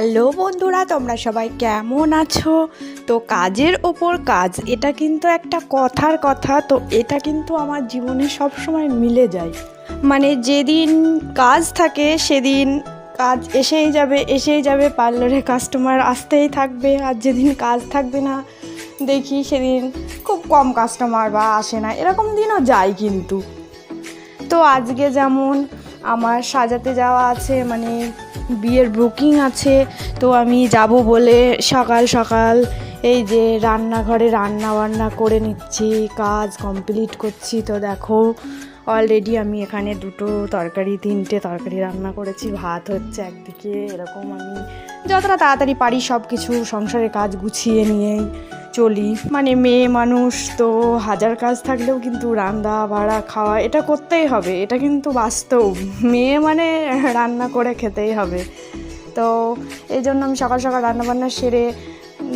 Hello বন্ধুরা, তোমরা সবাই কেমন আছো? তো কাজের ওপর কাজ, এটা কিন্তু একটা কথার কথা। তো এটা কিন্তু আমার জীবনে সব সময় মিলে যায়। মানে যেদিন কাজ থাকে সেদিন কাজ এসেই যাবে, পার্লারে কাস্টমার আসতেই থাকবে। আর যেদিন কাজ থাকবে না দেখি সেদিন খুব কম কাস্টমার বা আসে না, এরকম দিনও যায় কিন্তু। তো আজকে যেমন আমার সাজাতে যাওয়া আছে, মানে বিয়ের বুকিং আছে। তো আমি যাব বলে সকাল সকাল এই যে রান্নাঘরে রান্না করে নিচ্ছি, কাজ কমপ্লিট করছি। তো দেখো অলরেডি আমি এখানে তিনটে তরকারি রান্না করেছি, ভাত হচ্ছে একদিকে। এরকম আমি যতটা তাড়াতাড়ি পারি সব কিছু সংসারের কাজ গুছিয়ে নিয়েই চলি। মানে মেয়ে মানুষ তো হাজার কাজ থাকলেও কিন্তু রান্না বাড়া খাওয়া এটা করতেই হবে, এটা কিন্তু বাস্তব। মেয়ে মানে রান্না করে খেতেই হবে। তো এই জন্য আমি সকাল সকাল রান্নাবান্না সেরে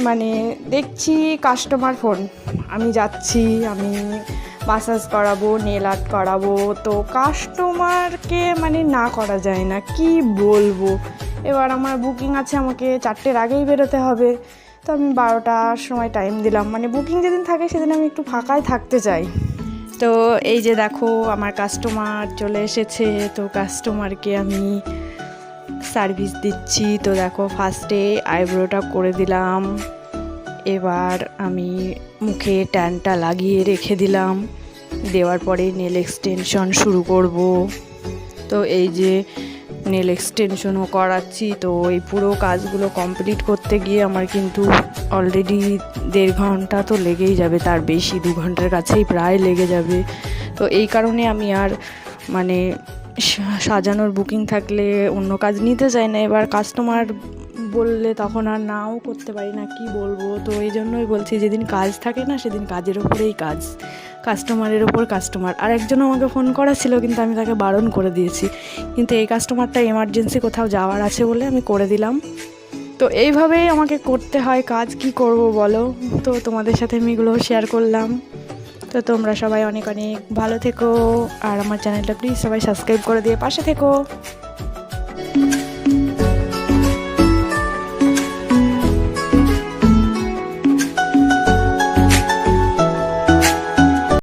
মানে দেখছি কাস্টমার ফোন, আমি যাচ্ছি, আমি মাসাজ করাবো, নেল আর্ট করাবো। তো কাস্টমারকে মানে না করা যায় না, কি বলবো। এবার আমার বুকিং আছে, আমাকে 4টের আগেই বেরোতে হবে। তো আমি 12টার সময় টাইম দিলাম, মানে বুকিং যেদিন থাকে সেদিন আমি একটু ফাঁকায় থাকতে চাই। তো এই যে দেখো আমার কাস্টমার চলে এসেছে। তো কাস্টমারকে আমি সার্ভিস দিচ্ছি। তো দেখো ফার্স্টে আইব্রোটা করে দিলাম, এবার আমি মুখে ট্যানটা লাগিয়ে রেখে দিলাম। দেওয়ার পরে নেল এক্সটেনশন শুরু করব। তো এই যে নেল এক্সটেনশনও করাচ্ছি। তো এই পুরো কাজগুলো কমপ্লিট করতে গিয়ে আমার কিন্তু অলরেডি 1.5 ঘন্টা তো লেগেই যাবে, তার বেশি 2 ঘন্টার কাছেই প্রায় লেগে যাবে। তো এই কারণে আমি আর মানে সাজানোর বুকিং থাকলে অন্য কাজ নিতে চাই না। এবার কাস্টমার বললে তখন আর নাও করতে পারি না, কি বলবো। তো এই জন্যই বলছি, যেদিন কাজ থাকে না সেদিন কাজের ওপরেই কাজ, কাস্টমারের ওপর কাস্টমার। আর একজন আমাকে ফোন করা ছিল কিন্তু আমি তাকে বারণ করে দিয়েছি, কিন্তু এই কাস্টমারটা এমার্জেন্সি কোথাও যাওয়ার আছে বলে আমি করে দিলাম। তো এইভাবেই আমাকে করতে হয় কাজ, কি করব বলো। তো তোমাদের সাথে আমি এগুলো শেয়ার করলাম। তো তোমরা সবাই অনেক অনেক ভালো থেকো, আর আমার চ্যানেলটা প্লিজ সবাই সাবস্ক্রাইব করে দিয়ে পাশে থেকো।